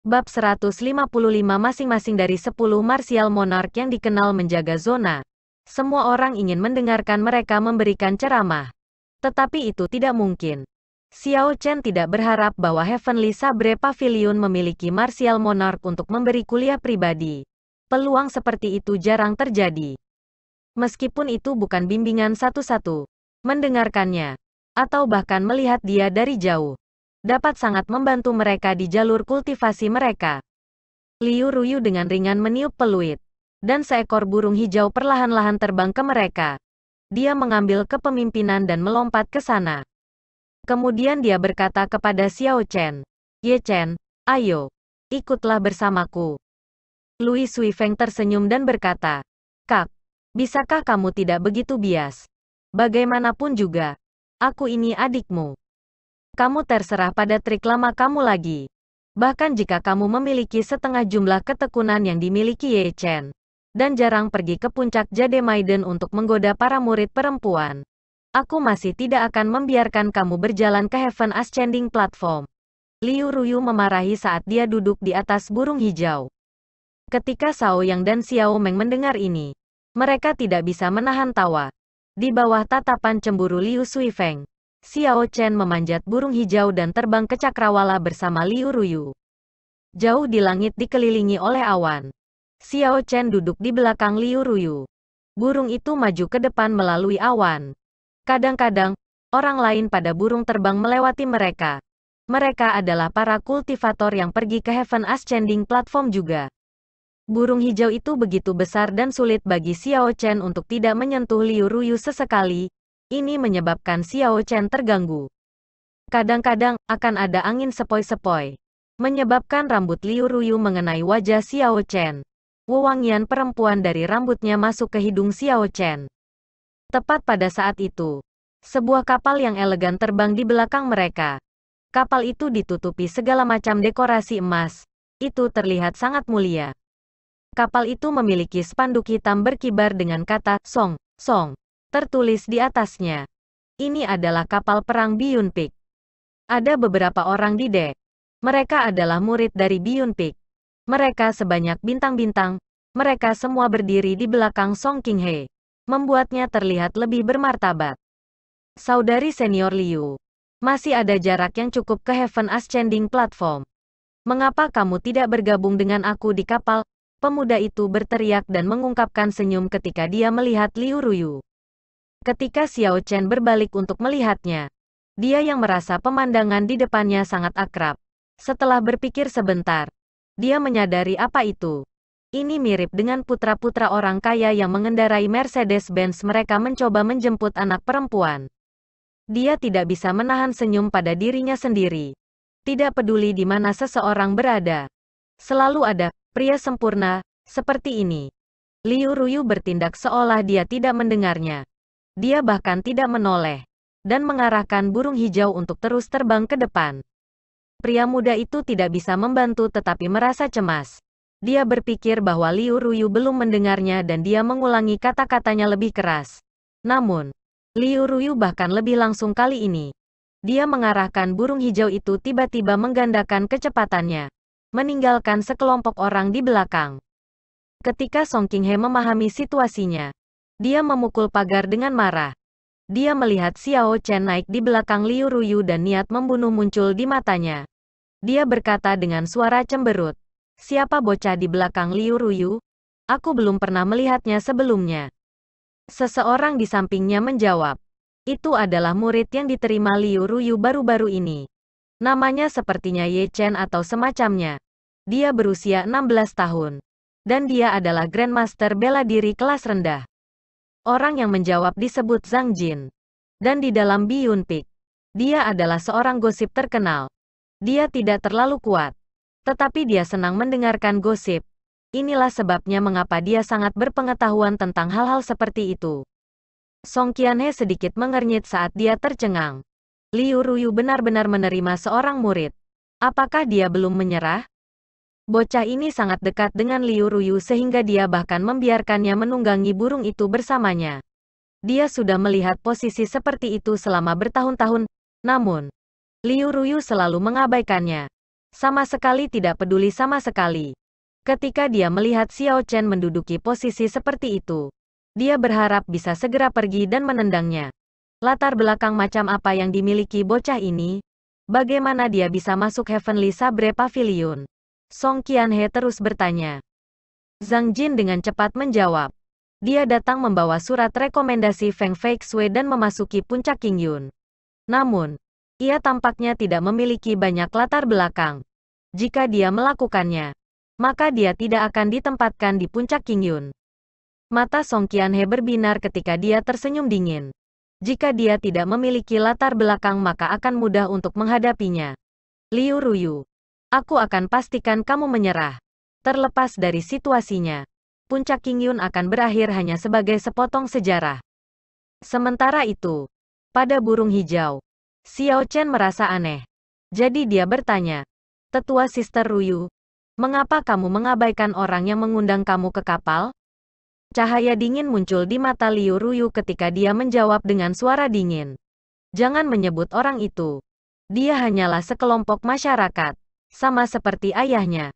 Bab 155 masing-masing dari 10 martial monarch yang dikenal menjaga zona. Semua orang ingin mendengarkan mereka memberikan ceramah. Tetapi itu tidak mungkin. Xiao Chen tidak berharap bahwa Heavenly Sabre Pavilion memiliki martial monarch untuk memberi kuliah pribadi. Peluang seperti itu jarang terjadi. Meskipun itu bukan bimbingan satu-satu, mendengarkannya, atau bahkan melihat dia dari jauh, dapat sangat membantu mereka di jalur kultivasi mereka. Liu Ruyu dengan ringan meniup peluit, dan seekor burung hijau perlahan-lahan terbang ke mereka. Dia mengambil kepemimpinan dan melompat ke sana. Kemudian dia berkata kepada Xiao Chen, "Ye Chen, ayo, ikutlah bersamaku." Lui Suifeng tersenyum dan berkata, "Kak, bisakah kamu tidak begitu bias? Bagaimanapun juga, aku ini adikmu. Kamu terserah pada trik lama kamu lagi. Bahkan jika kamu memiliki setengah jumlah ketekunan yang dimiliki Ye Chen, dan jarang pergi ke puncak Jade Maiden untuk menggoda para murid perempuan, aku masih tidak akan membiarkan kamu berjalan ke Heaven Ascending Platform." Liu Ruyu memarahi saat dia duduk di atas burung hijau. Ketika Sao Yang dan Xiao Meng mendengar ini, mereka tidak bisa menahan tawa. Di bawah tatapan cemburu Liu Suifeng, Xiao Chen memanjat burung hijau dan terbang ke cakrawala bersama Liu Ruyu. Jauh di langit dikelilingi oleh awan, Xiao Chen duduk di belakang Liu Ruyu. Burung itu maju ke depan melalui awan. Kadang-kadang, orang lain pada burung terbang melewati mereka. Mereka adalah para kultivator yang pergi ke Heaven Ascending Platform juga. Burung hijau itu begitu besar dan sulit bagi Xiao Chen untuk tidak menyentuh Liu Ruyu sesekali. Ini menyebabkan Xiao Chen terganggu. Kadang-kadang, akan ada angin sepoi-sepoi, menyebabkan rambut Liu Ruyu mengenai wajah Xiao Chen. Wewangian perempuan dari rambutnya masuk ke hidung Xiao Chen. Tepat pada saat itu, sebuah kapal yang elegan terbang di belakang mereka. Kapal itu ditutupi segala macam dekorasi emas. Itu terlihat sangat mulia. Kapal itu memiliki spanduk hitam berkibar dengan kata "Song, Song" tertulis di atasnya. Ini adalah kapal perang Biyun Peak. Ada beberapa orang di dek. Mereka adalah murid dari Biyun Peak. Mereka sebanyak bintang-bintang. Mereka semua berdiri di belakang Song Qinghe, membuatnya terlihat lebih bermartabat. Saudari senior Liu, masih ada jarak yang cukup ke Heaven Ascending Platform. Mengapa kamu tidak bergabung dengan aku di kapal? Pemuda itu berteriak dan mengungkapkan senyum ketika dia melihat Liu Ruyu. Ketika Xiao Chen berbalik untuk melihatnya, dia yang merasa pemandangan di depannya sangat akrab. Setelah berpikir sebentar, dia menyadari apa itu. Ini mirip dengan putra-putra orang kaya yang mengendarai Mercedes-Benz mereka mencoba menjemput anak perempuan. Dia tidak bisa menahan senyum pada dirinya sendiri. Tidak peduli di mana seseorang berada. Selalu ada pria sempurna seperti ini. Liu Ruyu bertindak seolah dia tidak mendengarnya. Dia bahkan tidak menoleh, dan mengarahkan burung hijau untuk terus terbang ke depan. Pria muda itu tidak bisa membantu tetapi merasa cemas. Dia berpikir bahwa Liu Ruyu belum mendengarnya dan dia mengulangi kata-katanya lebih keras. Namun, Liu Ruyu bahkan lebih langsung kali ini. Dia mengarahkan burung hijau itu tiba-tiba menggandakan kecepatannya, meninggalkan sekelompok orang di belakang. Ketika Song Qinghe memahami situasinya, dia memukul pagar dengan marah. Dia melihat Xiao Chen naik di belakang Liu Ruyu dan niat membunuh muncul di matanya. Dia berkata dengan suara cemberut, "Siapa bocah di belakang Liu Ruyu? Aku belum pernah melihatnya sebelumnya." Seseorang di sampingnya menjawab, "Itu adalah murid yang diterima Liu Ruyu baru-baru ini. Namanya sepertinya Ye Chen atau semacamnya. Dia berusia 16 tahun. Dan dia adalah Grandmaster bela diri kelas rendah." Orang yang menjawab disebut Zhang Jin. Dan di dalam Biyun Peak, dia adalah seorang gosip terkenal. Dia tidak terlalu kuat, tetapi dia senang mendengarkan gosip. Inilah sebabnya mengapa dia sangat berpengetahuan tentang hal-hal seperti itu. Song Qianhe sedikit mengernyit saat dia tercengang. Liu Ruyu benar-benar menerima seorang murid. Apakah dia belum menyerah? Bocah ini sangat dekat dengan Liu Ruyu sehingga dia bahkan membiarkannya menunggangi burung itu bersamanya. Dia sudah melihat posisi seperti itu selama bertahun-tahun, namun Liu Ruyu selalu mengabaikannya. Sama sekali tidak peduli sama sekali. Ketika dia melihat Xiao Chen menduduki posisi seperti itu, dia berharap bisa segera pergi dan menendangnya. Latar belakang macam apa yang dimiliki bocah ini? Bagaimana dia bisa masuk Heavenly Sabre Pavilion? Song Qianhe terus bertanya. Zhang Jin dengan cepat menjawab. Dia datang membawa surat rekomendasi Feng Feixue dan memasuki puncak Qingyun. Namun, ia tampaknya tidak memiliki banyak latar belakang. Jika dia melakukannya, maka dia tidak akan ditempatkan di puncak Qingyun. Mata Song Qianhe berbinar ketika dia tersenyum dingin. Jika dia tidak memiliki latar belakang maka akan mudah untuk menghadapinya. Liu Ruyu, aku akan pastikan kamu menyerah. Terlepas dari situasinya, puncak Qingyun akan berakhir hanya sebagai sepotong sejarah. Sementara itu, pada burung hijau, Xiao Chen merasa aneh. Jadi dia bertanya, Tetua Sister Ruyu, mengapa kamu mengabaikan orang yang mengundang kamu ke kapal? Cahaya dingin muncul di mata Liu Ruyu ketika dia menjawab dengan suara dingin. Jangan menyebut orang itu. Dia hanyalah sekelompok masyarakat, sama seperti ayahnya.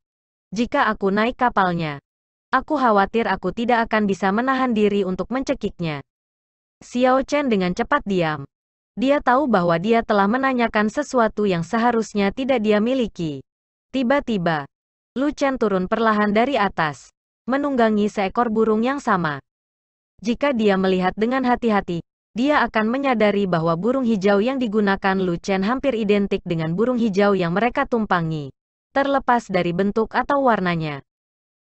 Jika aku naik kapalnya, aku khawatir aku tidak akan bisa menahan diri untuk mencekiknya. Xiao Chen dengan cepat diam. Dia tahu bahwa dia telah menanyakan sesuatu yang seharusnya tidak dia miliki. Tiba-tiba, Lu Chen turun perlahan dari atas, menunggangi seekor burung yang sama. Jika dia melihat dengan hati-hati, dia akan menyadari bahwa burung hijau yang digunakan Lu Chen hampir identik dengan burung hijau yang mereka tumpangi, terlepas dari bentuk atau warnanya.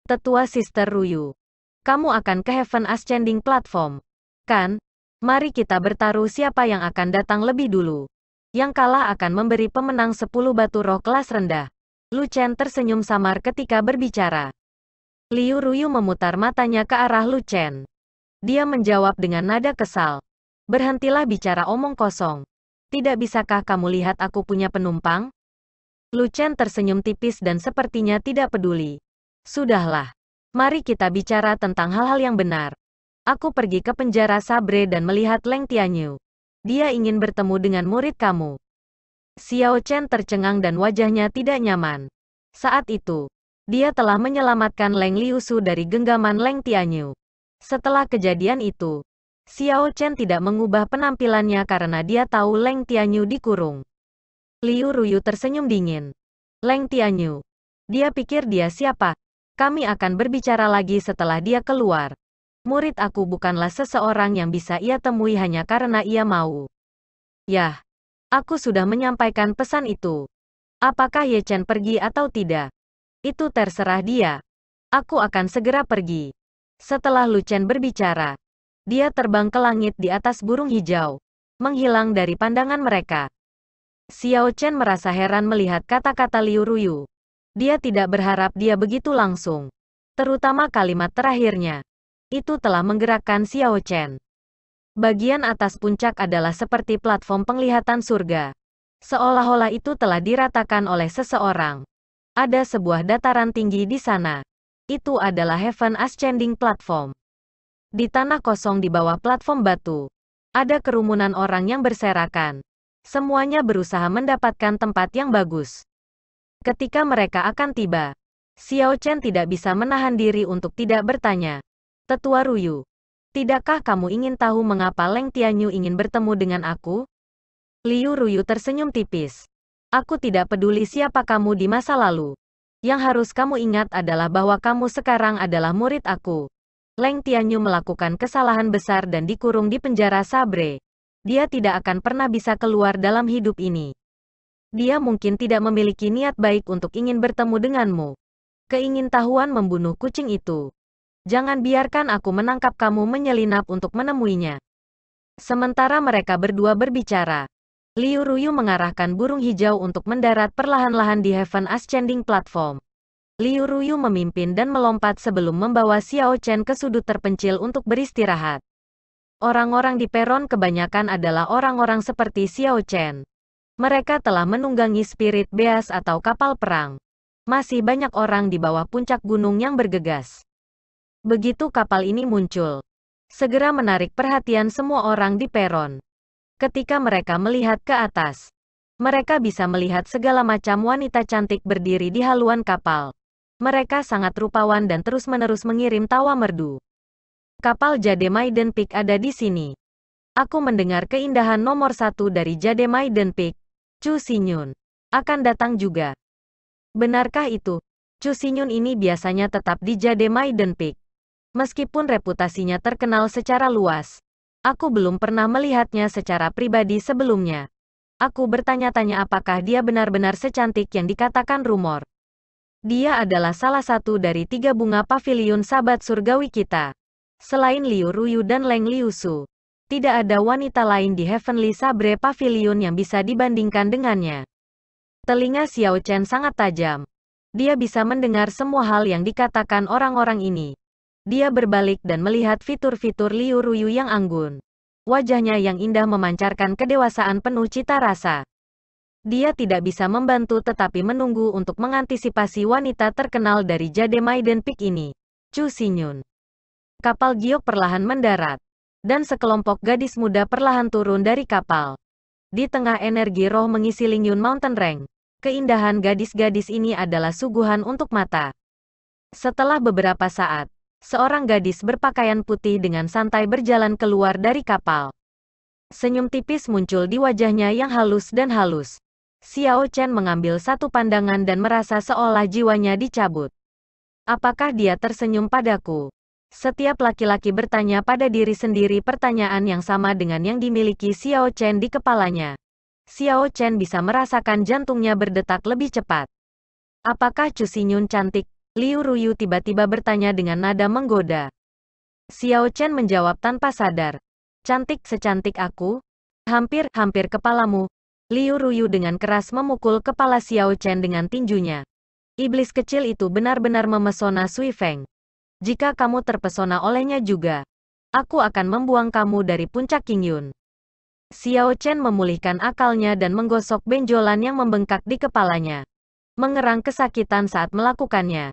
Tetua Sister Ruyu, kamu akan ke Heaven Ascending Platform, kan? Mari kita bertaruh siapa yang akan datang lebih dulu. Yang kalah akan memberi pemenang 10 batu roh kelas rendah. Lu Chen tersenyum samar ketika berbicara. Liu Ruyu memutar matanya ke arah Lu Chen. Dia menjawab dengan nada kesal. Berhentilah bicara omong kosong. Tidak bisakah kamu lihat aku punya penumpang? Lu Chen tersenyum tipis dan sepertinya tidak peduli. Sudahlah. Mari kita bicara tentang hal-hal yang benar. Aku pergi ke penjara Sabre dan melihat Leng Tianyu. Dia ingin bertemu dengan murid kamu. Xiao Chen tercengang dan wajahnya tidak nyaman. Saat itu, dia telah menyelamatkan Leng Liusu dari genggaman Leng Tianyu. Setelah kejadian itu, Xiao Chen tidak mengubah penampilannya karena dia tahu Leng Tianyu dikurung. Liu Ruyu tersenyum dingin. Leng Tianyu. Dia pikir dia siapa? Kami akan berbicara lagi setelah dia keluar. Murid aku bukanlah seseorang yang bisa ia temui hanya karena ia mau. Yah, aku sudah menyampaikan pesan itu. Apakah Ye Chen pergi atau tidak? Itu terserah dia. Aku akan segera pergi. Setelah Lu Chen berbicara, dia terbang ke langit di atas burung hijau, menghilang dari pandangan mereka. Xiao Chen merasa heran melihat kata-kata Liu Ruyu. Dia tidak berharap dia begitu langsung. Terutama kalimat terakhirnya. Itu telah menggerakkan Xiao Chen. Bagian atas puncak adalah seperti platform penglihatan surga. Seolah-olah itu telah diratakan oleh seseorang. Ada sebuah dataran tinggi di sana. Itu adalah Heaven Ascending Platform. Di tanah kosong di bawah platform batu, ada kerumunan orang yang berserakan. Semuanya berusaha mendapatkan tempat yang bagus. Ketika mereka akan tiba, Xiao Chen tidak bisa menahan diri untuk tidak bertanya. Tetua Ruyu, tidakkah kamu ingin tahu mengapa Leng Tianyu ingin bertemu dengan aku? Liu Ruyu tersenyum tipis. Aku tidak peduli siapa kamu di masa lalu. Yang harus kamu ingat adalah bahwa kamu sekarang adalah murid aku. Leng Tianyu melakukan kesalahan besar dan dikurung di penjara Sabre. Dia tidak akan pernah bisa keluar dalam hidup ini. Dia mungkin tidak memiliki niat baik untuk ingin bertemu denganmu. Keingintahuan membunuh kucing itu. Jangan biarkan aku menangkap kamu menyelinap untuk menemuinya. Sementara mereka berdua berbicara, Liu Ruyu mengarahkan burung hijau untuk mendarat perlahan-lahan di Heaven Ascending Platform. Liu Ruyu memimpin dan melompat sebelum membawa Xiao Chen ke sudut terpencil untuk beristirahat. Orang-orang di peron kebanyakan adalah orang-orang seperti Xiao Chen. Mereka telah menunggangi Spirit Beast atau kapal perang. Masih banyak orang di bawah puncak gunung yang bergegas. Begitu kapal ini muncul, segera menarik perhatian semua orang di peron. Ketika mereka melihat ke atas, Mereka bisa melihat segala macam wanita cantik berdiri di haluan kapal. Mereka sangat rupawan dan terus-menerus mengirim tawa merdu. Kapal Jade Maiden Peak ada di sini. Aku mendengar keindahan nomor 1 dari Jade Maiden Peak. Chu Xinyun akan datang juga. Benarkah itu? Chu Xinyun ini biasanya tetap di Jade Maiden Peak. Meskipun reputasinya terkenal secara luas, aku belum pernah melihatnya secara pribadi sebelumnya. Aku bertanya-tanya apakah dia benar-benar secantik yang dikatakan rumor. Dia adalah salah satu dari 3 bunga pavilion sahabat surgawi kita. Selain Liu Ruyu dan Leng Liusu, tidak ada wanita lain di Heavenly Sabre Pavilion yang bisa dibandingkan dengannya. Telinga Xiao Chen sangat tajam. Dia bisa mendengar semua hal yang dikatakan orang-orang ini. Dia berbalik dan melihat fitur-fitur Liu Ruyu yang anggun. Wajahnya yang indah memancarkan kedewasaan penuh cita rasa. Dia tidak bisa membantu tetapi menunggu untuk mengantisipasi wanita terkenal dari Jade Maiden Peak ini, Chu Xinyun. Kapal giok perlahan mendarat, dan sekelompok gadis muda perlahan turun dari kapal. Di tengah energi roh mengisi Lingyun Mountain Range, keindahan gadis-gadis ini adalah suguhan untuk mata. Setelah beberapa saat, seorang gadis berpakaian putih dengan santai berjalan keluar dari kapal. Senyum tipis muncul di wajahnya yang halus dan halus. Xiao Chen mengambil satu pandangan dan merasa seolah jiwanya dicabut. Apakah dia tersenyum padaku? Setiap laki-laki bertanya pada diri sendiri pertanyaan yang sama dengan yang dimiliki Xiao Chen di kepalanya. Xiao Chen bisa merasakan jantungnya berdetak lebih cepat. Apakah Chu Xinyun cantik? Liu Ruyu tiba-tiba bertanya dengan nada menggoda. Xiao Chen menjawab tanpa sadar. Cantik secantik aku? Hampir kepalamu. Liu Ruyu dengan keras memukul kepala Xiao Chen dengan tinjunya. Iblis kecil itu benar-benar memesona Sui Feng. Jika kamu terpesona olehnya juga, aku akan membuang kamu dari puncak Qingyun. Xiao Chen memulihkan akalnya dan menggosok benjolan yang membengkak di kepalanya. Mengerang kesakitan saat melakukannya.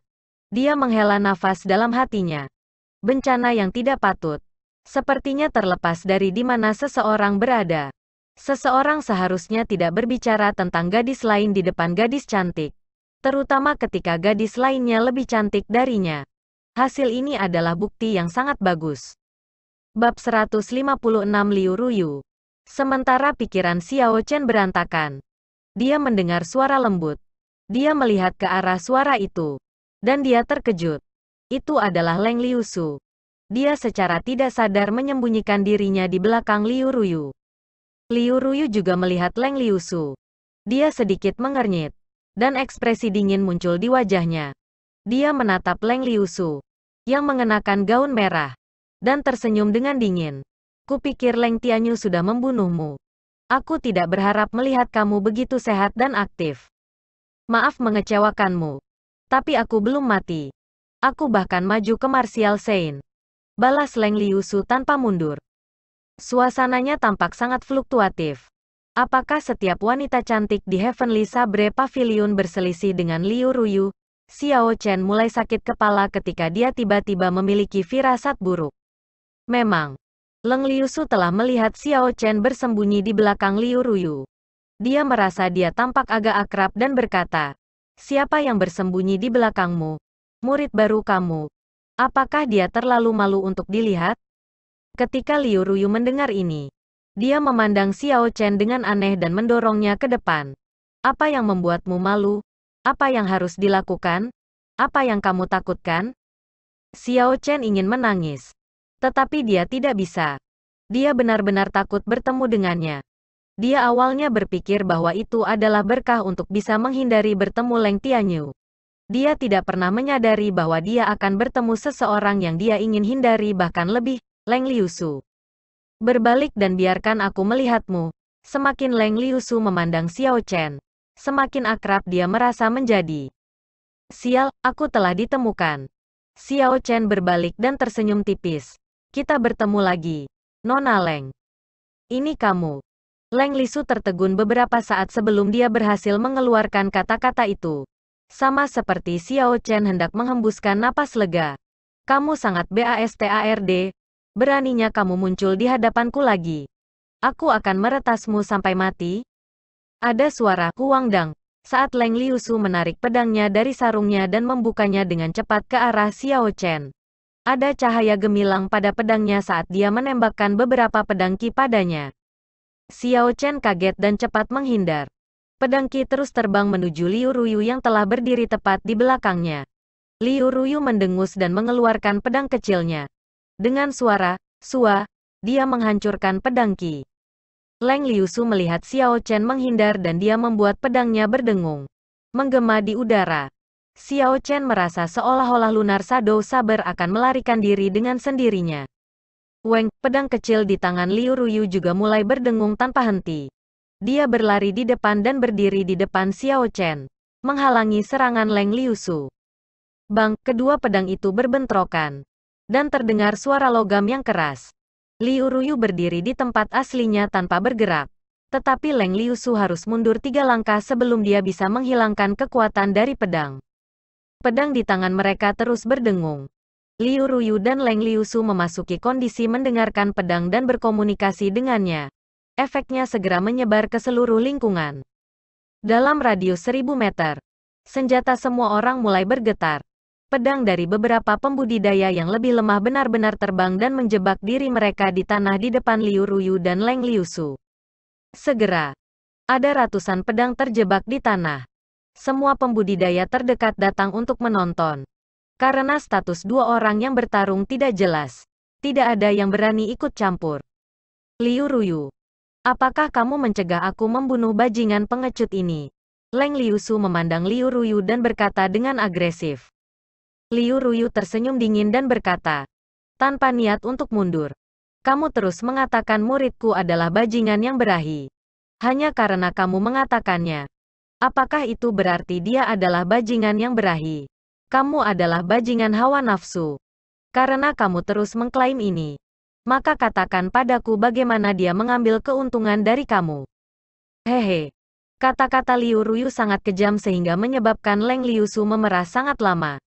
Dia menghela nafas dalam hatinya. Bencana yang tidak patut. Sepertinya terlepas dari di mana seseorang berada. Seseorang seharusnya tidak berbicara tentang gadis lain di depan gadis cantik. Terutama ketika gadis lainnya lebih cantik darinya. Hasil ini adalah bukti yang sangat bagus. Bab 156 Liu Ruyu. Sementara pikiran Xiao Chen berantakan. Dia mendengar suara lembut. Dia melihat ke arah suara itu. Dan dia terkejut. Itu adalah Leng Liusu. Dia secara tidak sadar menyembunyikan dirinya di belakang Liu Ruyu. Liu Ruyu juga melihat Leng Liusu. Dia sedikit mengernyit. Dan ekspresi dingin muncul di wajahnya. Dia menatap Leng Liusu. Yang mengenakan gaun merah. Dan tersenyum dengan dingin. Kupikir Leng Tianyu sudah membunuhmu. Aku tidak berharap melihat kamu begitu sehat dan aktif. Maaf mengecewakanmu. Tapi aku belum mati. Aku bahkan maju ke Martial Saint. Balas Leng Liusu tanpa mundur. Suasananya tampak sangat fluktuatif. Apakah setiap wanita cantik di Heavenly Sabre Pavilion berselisih dengan Liu Ruyu? Xiao Chen mulai sakit kepala ketika dia tiba-tiba memiliki firasat buruk. Memang, Leng Liusu telah melihat Xiao Chen bersembunyi di belakang Liu Ruyu. Dia merasa dia tampak agak akrab dan berkata, siapa yang bersembunyi di belakangmu? Murid baru kamu. Apakah dia terlalu malu untuk dilihat? Ketika Liu Ruyu mendengar ini, dia memandang Xiao Chen dengan aneh dan mendorongnya ke depan. Apa yang membuatmu malu? Apa yang harus dilakukan? Apa yang kamu takutkan? Xiao Chen ingin menangis. Tetapi dia tidak bisa. Dia benar-benar takut bertemu dengannya. Dia awalnya berpikir bahwa itu adalah berkah untuk bisa menghindari bertemu Leng Tianyu. Dia tidak pernah menyadari bahwa dia akan bertemu seseorang yang dia ingin hindari bahkan lebih, Leng Liusu. Berbalik dan biarkan aku melihatmu. Semakin Leng Liusu memandang Xiao Chen, semakin akrab dia merasa menjadi. Sial, aku telah ditemukan. Xiao Chen berbalik dan tersenyum tipis. Kita bertemu lagi. Nona Leng. Ini kamu. Leng Lisu tertegun beberapa saat sebelum dia berhasil mengeluarkan kata-kata itu. Sama seperti Xiao Chen hendak menghembuskan napas lega. Kamu sangat bastard. Beraninya kamu muncul di hadapanku lagi. Aku akan meretasmu sampai mati. Ada suara Huang Dang saat Leng Liusu menarik pedangnya dari sarungnya dan membukanya dengan cepat ke arah Xiao Chen. Ada cahaya gemilang pada pedangnya saat dia menembakkan beberapa pedang ki padanya. Xiao Chen kaget dan cepat menghindar. Pedang ki terus terbang menuju Liu Ruyu yang telah berdiri tepat di belakangnya. Liu Ruyu mendengus dan mengeluarkan pedang kecilnya. Dengan suara "sua", dia menghancurkan pedang ki. Leng Liusu melihat Xiao Chen menghindar dan dia membuat pedangnya berdengung, menggema di udara. Xiao Chen merasa seolah-olah Lunar Shadow Saber akan melarikan diri dengan sendirinya. Weng, pedang kecil di tangan Liu Ruyu juga mulai berdengung tanpa henti. Dia berlari di depan dan berdiri di depan Xiao Chen, menghalangi serangan Leng Liusu. Bang, kedua pedang itu berbentrokan. Dan terdengar suara logam yang keras. Liu Ruyu berdiri di tempat aslinya tanpa bergerak. Tetapi Leng Liusu harus mundur 3 langkah sebelum dia bisa menghilangkan kekuatan dari pedang. Pedang di tangan mereka terus berdengung. Liu Ruyu dan Leng Liusu memasuki kondisi mendengarkan pedang dan berkomunikasi dengannya. Efeknya segera menyebar ke seluruh lingkungan. Dalam radius 1000 meter, senjata semua orang mulai bergetar. Pedang dari beberapa pembudidaya yang lebih lemah benar-benar terbang dan menjebak diri mereka di tanah di depan Liu Ruyu dan Leng Liusu. Segera, ada ratusan pedang terjebak di tanah. Semua pembudidaya terdekat datang untuk menonton. Karena status dua orang yang bertarung tidak jelas, tidak ada yang berani ikut campur. Liu Ruyu, apakah kamu mencegah aku membunuh bajingan pengecut ini? Leng Liusu memandang Liu Ruyu dan berkata dengan agresif. Liu Ruyu tersenyum dingin dan berkata, tanpa niat untuk mundur. Kamu terus mengatakan muridku adalah bajingan yang berahi. Hanya karena kamu mengatakannya. Apakah itu berarti dia adalah bajingan yang berahi? Kamu adalah bajingan hawa nafsu. Karena kamu terus mengklaim ini. Maka katakan padaku bagaimana dia mengambil keuntungan dari kamu. Hehe. Kata-kata Liu Ruyu sangat kejam sehingga menyebabkan Leng Liusu memerah sangat lama.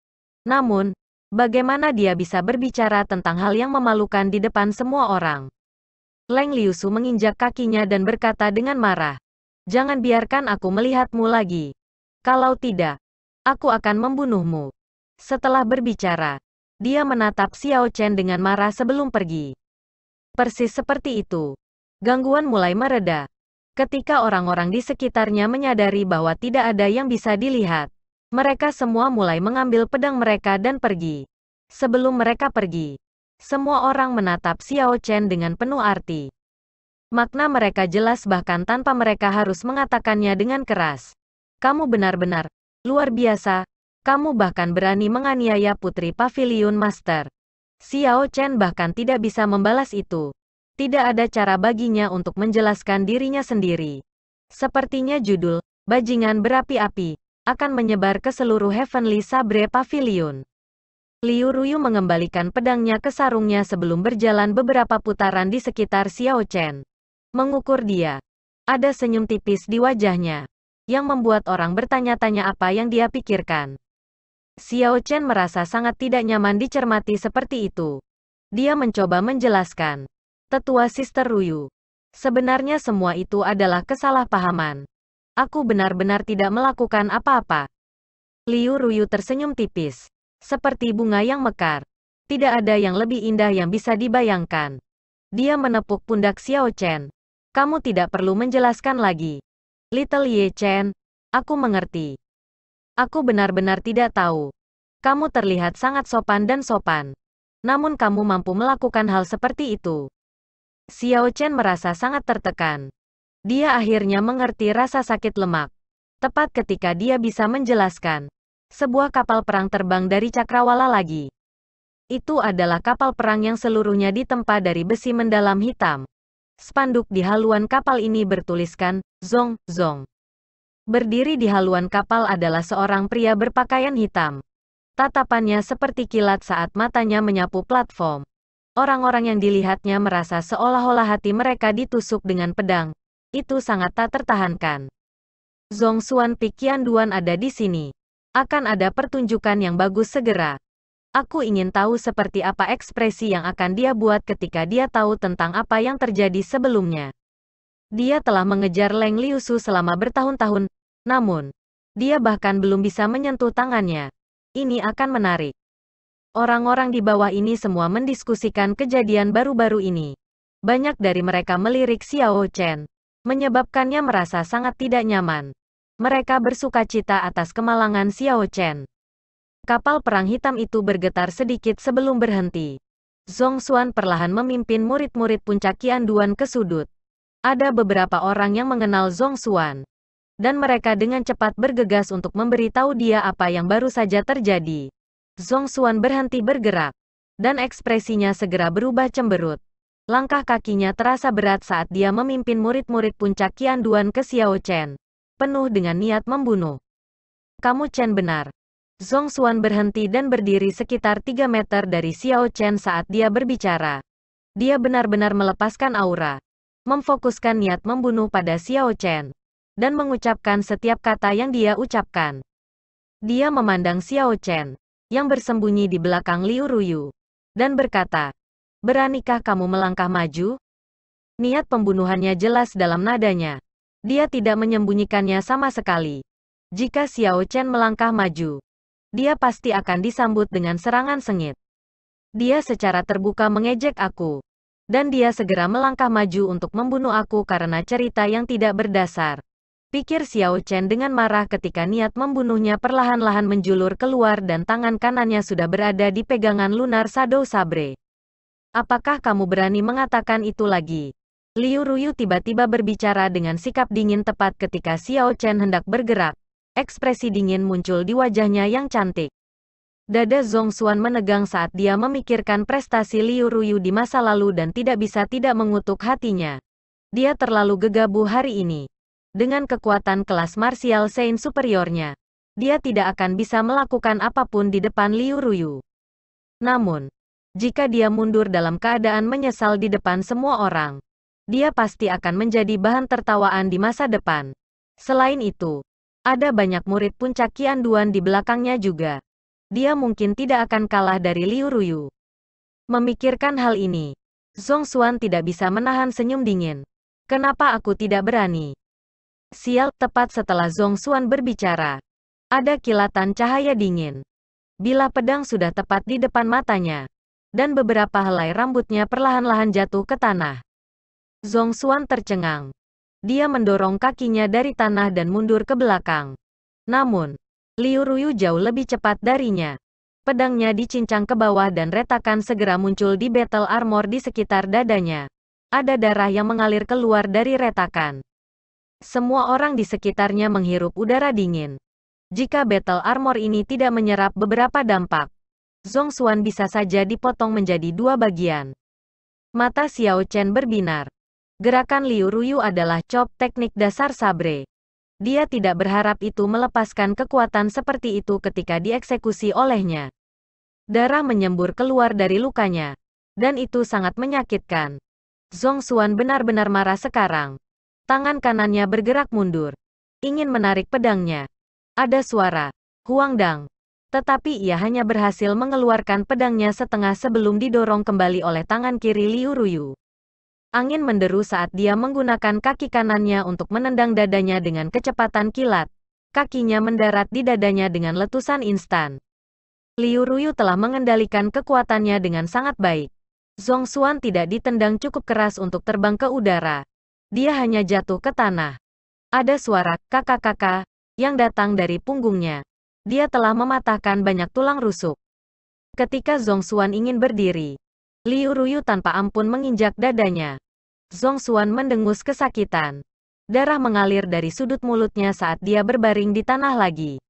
Namun, bagaimana dia bisa berbicara tentang hal yang memalukan di depan semua orang? Leng Liusu menginjak kakinya dan berkata dengan marah. Jangan biarkan aku melihatmu lagi. Kalau tidak, aku akan membunuhmu. Setelah berbicara, dia menatap Xiao Chen dengan marah sebelum pergi. Persis seperti itu, gangguan mulai mereda. Ketika orang-orang di sekitarnya menyadari bahwa tidak ada yang bisa dilihat, mereka semua mulai mengambil pedang mereka dan pergi. Sebelum mereka pergi, semua orang menatap Xiao Chen dengan penuh arti. Makna mereka jelas bahkan tanpa mereka harus mengatakannya dengan keras. Kamu benar-benar luar biasa. Kamu bahkan berani menganiaya Putri Pavilion Master. Xiao Chen bahkan tidak bisa membalas itu. Tidak ada cara baginya untuk menjelaskan dirinya sendiri. Sepertinya judul, Bajingan Berapi-api, akan menyebar ke seluruh Heavenly Sabre Pavilion. Liu Ruyu mengembalikan pedangnya ke sarungnya sebelum berjalan beberapa putaran di sekitar Xiao Chen. Mengukur dia. Ada senyum tipis di wajahnya, yang membuat orang bertanya-tanya apa yang dia pikirkan. Xiao Chen merasa sangat tidak nyaman dicermati seperti itu. Dia mencoba menjelaskan. Tetua Sister Ruyu. Sebenarnya semua itu adalah kesalahpahaman. Aku benar-benar tidak melakukan apa-apa. Liu Ruyu tersenyum tipis. Seperti bunga yang mekar. Tidak ada yang lebih indah yang bisa dibayangkan. Dia menepuk pundak Xiao Chen. Kamu tidak perlu menjelaskan lagi. Little Ye Chen, aku mengerti. Aku benar-benar tidak tahu. Kamu terlihat sangat sopan dan sopan. Namun kamu mampu melakukan hal seperti itu. Xiao Chen merasa sangat tertekan. Dia akhirnya mengerti rasa sakit lemak. Tepat ketika dia bisa menjelaskan. Sebuah kapal perang terbang dari Cakrawala lagi. Itu adalah kapal perang yang seluruhnya ditempa dari besi mendalam hitam. Spanduk di haluan kapal ini bertuliskan, Zong, Zong. Berdiri di haluan kapal adalah seorang pria berpakaian hitam. Tatapannya seperti kilat saat matanya menyapu platform. Orang-orang yang dilihatnya merasa seolah-olah hati mereka ditusuk dengan pedang. Itu sangat tak tertahankan. Zong Xuan Pikian Duan ada di sini. Akan ada pertunjukan yang bagus segera. Aku ingin tahu seperti apa ekspresi yang akan dia buat ketika dia tahu tentang apa yang terjadi sebelumnya. Dia telah mengejar Leng Liusu selama bertahun-tahun, namun, dia bahkan belum bisa menyentuh tangannya. Ini akan menarik. Orang-orang di bawah ini semua mendiskusikan kejadian baru-baru ini. Banyak dari mereka melirik Xiao Chen, menyebabkannya merasa sangat tidak nyaman. Mereka bersukacita atas kemalangan Xiao Chen. Kapal perang hitam itu bergetar sedikit sebelum berhenti. Zhongxuan perlahan memimpin murid-murid puncak Qianduan ke sudut. Ada beberapa orang yang mengenal Zhongxuan, dan mereka dengan cepat bergegas untuk memberitahu dia apa yang baru saja terjadi. Zhongxuan berhenti bergerak, dan ekspresinya segera berubah cemberut. Langkah kakinya terasa berat saat dia memimpin murid-murid puncak Qianduan ke Xiao Chen, penuh dengan niat membunuh. Kamu Chen benar. Zhongxuan berhenti dan berdiri sekitar 3 meter dari Xiao Chen saat dia berbicara. Dia benar-benar melepaskan aura, memfokuskan niat membunuh pada Xiao Chen, dan mengucapkan setiap kata yang dia ucapkan. Dia memandang Xiao Chen, yang bersembunyi di belakang Liu Ruyu, dan berkata, "Beranikah kamu melangkah maju?" Niat pembunuhannya jelas dalam nadanya. Dia tidak menyembunyikannya sama sekali. Jika Xiao Chen melangkah maju, dia pasti akan disambut dengan serangan sengit. Dia secara terbuka mengejek aku. Dan dia segera melangkah maju untuk membunuh aku karena cerita yang tidak berdasar. Pikir Xiao Chen dengan marah ketika niat membunuhnya perlahan-lahan menjulur keluar dan tangan kanannya sudah berada di pegangan lunar Shadow Sabre. Apakah kamu berani mengatakan itu lagi? Liu Ruyu tiba-tiba berbicara dengan sikap dingin tepat ketika Xiao Chen hendak bergerak. Ekspresi dingin muncul di wajahnya yang cantik. Dada Zhongxuan menegang saat dia memikirkan prestasi Liu Ruyu di masa lalu dan tidak bisa tidak mengutuk hatinya. Dia terlalu gegabah hari ini. Dengan kekuatan kelas martial Saint superiornya, dia tidak akan bisa melakukan apapun di depan Liu Ruyu. Namun, jika dia mundur dalam keadaan menyesal di depan semua orang, dia pasti akan menjadi bahan tertawaan di masa depan. Selain itu, ada banyak murid puncak Qianduan di belakangnya juga. Dia mungkin tidak akan kalah dari Liu Ruyu. Memikirkan hal ini, Zhongxuan tidak bisa menahan senyum dingin. Kenapa aku tidak berani? Sial, tepat setelah Zhongxuan berbicara, ada kilatan cahaya dingin. Bilah pedang sudah tepat di depan matanya, dan beberapa helai rambutnya perlahan-lahan jatuh ke tanah. Zhongxuan tercengang. Dia mendorong kakinya dari tanah dan mundur ke belakang. Namun, Liu Ruyu jauh lebih cepat darinya. Pedangnya dicincang ke bawah dan retakan segera muncul di battle armor di sekitar dadanya. Ada darah yang mengalir keluar dari retakan. Semua orang di sekitarnya menghirup udara dingin. Jika battle armor ini tidak menyerap beberapa dampak, Zhongxuan bisa saja dipotong menjadi 2 bagian. Mata Xiao Chen berbinar. Gerakan Liu Ruyu adalah chop teknik dasar sabre. Dia tidak berharap itu melepaskan kekuatan seperti itu ketika dieksekusi olehnya. Darah menyembur keluar dari lukanya, dan itu sangat menyakitkan. Zhongxuan benar-benar marah sekarang. Tangan kanannya bergerak mundur, ingin menarik pedangnya. Ada suara, "Huangdang." Tetapi ia hanya berhasil mengeluarkan pedangnya setengah sebelum didorong kembali oleh tangan kiri Liu Ruyu. Angin menderu saat dia menggunakan kaki kanannya untuk menendang dadanya dengan kecepatan kilat. Kakinya mendarat di dadanya dengan letusan instan. Liu Ruyu telah mengendalikan kekuatannya dengan sangat baik. Zhongxuan tidak ditendang cukup keras untuk terbang ke udara. Dia hanya jatuh ke tanah. Ada suara "kakak-kakak" yang datang dari punggungnya. Dia telah mematahkan banyak tulang rusuk. Ketika Zhongxuan ingin berdiri, Liu Ruyu tanpa ampun menginjak dadanya. Zhongxuan mendengus kesakitan. Darah mengalir dari sudut mulutnya saat dia berbaring di tanah lagi.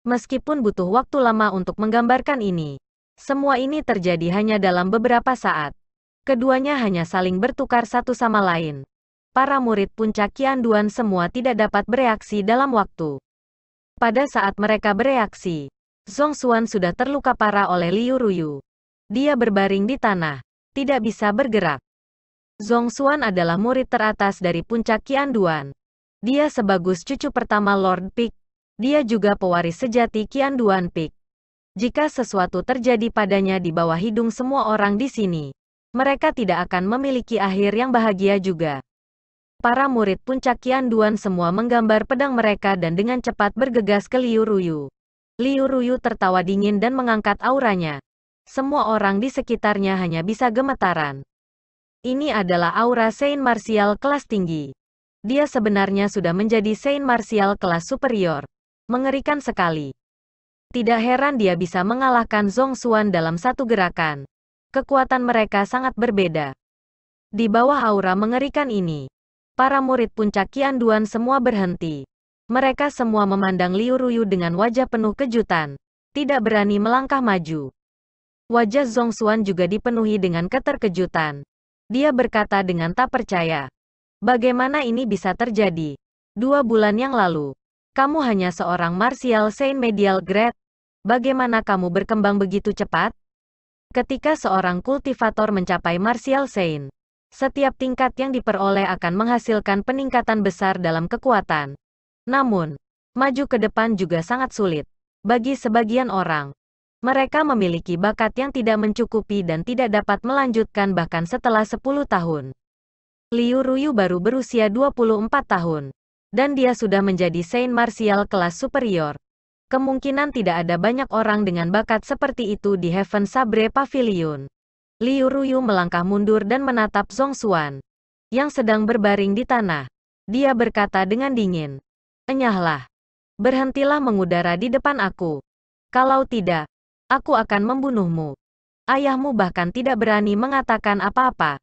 Meskipun butuh waktu lama untuk menggambarkan ini, semua ini terjadi hanya dalam beberapa saat. Keduanya hanya saling bertukar satu sama lain. Para murid puncak Qianduan semua tidak dapat bereaksi dalam waktu. Pada saat mereka bereaksi, Zhongxuan sudah terluka parah oleh Liu Ruyu. Dia berbaring di tanah, tidak bisa bergerak. Zhongxuan adalah murid teratas dari puncak Qianduan. Dia sebagus cucu pertama Lord Peak. Dia juga pewaris sejati Qianduan Peak. Jika sesuatu terjadi padanya di bawah hidung semua orang di sini, mereka tidak akan memiliki akhir yang bahagia juga. Para murid puncak Qianduan semua menggambar pedang mereka dan dengan cepat bergegas ke Liu Ruyu. Liu Ruyu tertawa dingin dan mengangkat auranya. Semua orang di sekitarnya hanya bisa gemetaran. Ini adalah aura Saint Martial kelas tinggi. Dia sebenarnya sudah menjadi Saint Martial kelas superior. Mengerikan sekali. Tidak heran dia bisa mengalahkan Zhong Xuan dalam satu gerakan. Kekuatan mereka sangat berbeda. Di bawah aura mengerikan ini, para murid puncak Qianduan semua berhenti. Mereka semua memandang Liu Ruyu dengan wajah penuh kejutan. Tidak berani melangkah maju. Wajah Zhong Xuan juga dipenuhi dengan keterkejutan. Dia berkata dengan tak percaya. Bagaimana ini bisa terjadi? 2 bulan yang lalu, kamu hanya seorang Martial Saint Medial Grade. Bagaimana kamu berkembang begitu cepat? Ketika seorang kultivator mencapai Martial Saint, setiap tingkat yang diperoleh akan menghasilkan peningkatan besar dalam kekuatan. Namun, maju ke depan juga sangat sulit. Bagi sebagian orang, mereka memiliki bakat yang tidak mencukupi dan tidak dapat melanjutkan bahkan setelah 10 tahun. Liu Ruyu baru berusia 24 tahun. Dan dia sudah menjadi Saint Martial kelas superior. Kemungkinan tidak ada banyak orang dengan bakat seperti itu di Heaven Sabre Pavilion. Liu Ruyu melangkah mundur dan menatap Zhong Xuan, yang sedang berbaring di tanah. Dia berkata dengan dingin, "Enyahlah. Berhentilah mengudara di depan aku. Kalau tidak, aku akan membunuhmu." Ayahmu bahkan tidak berani mengatakan apa-apa.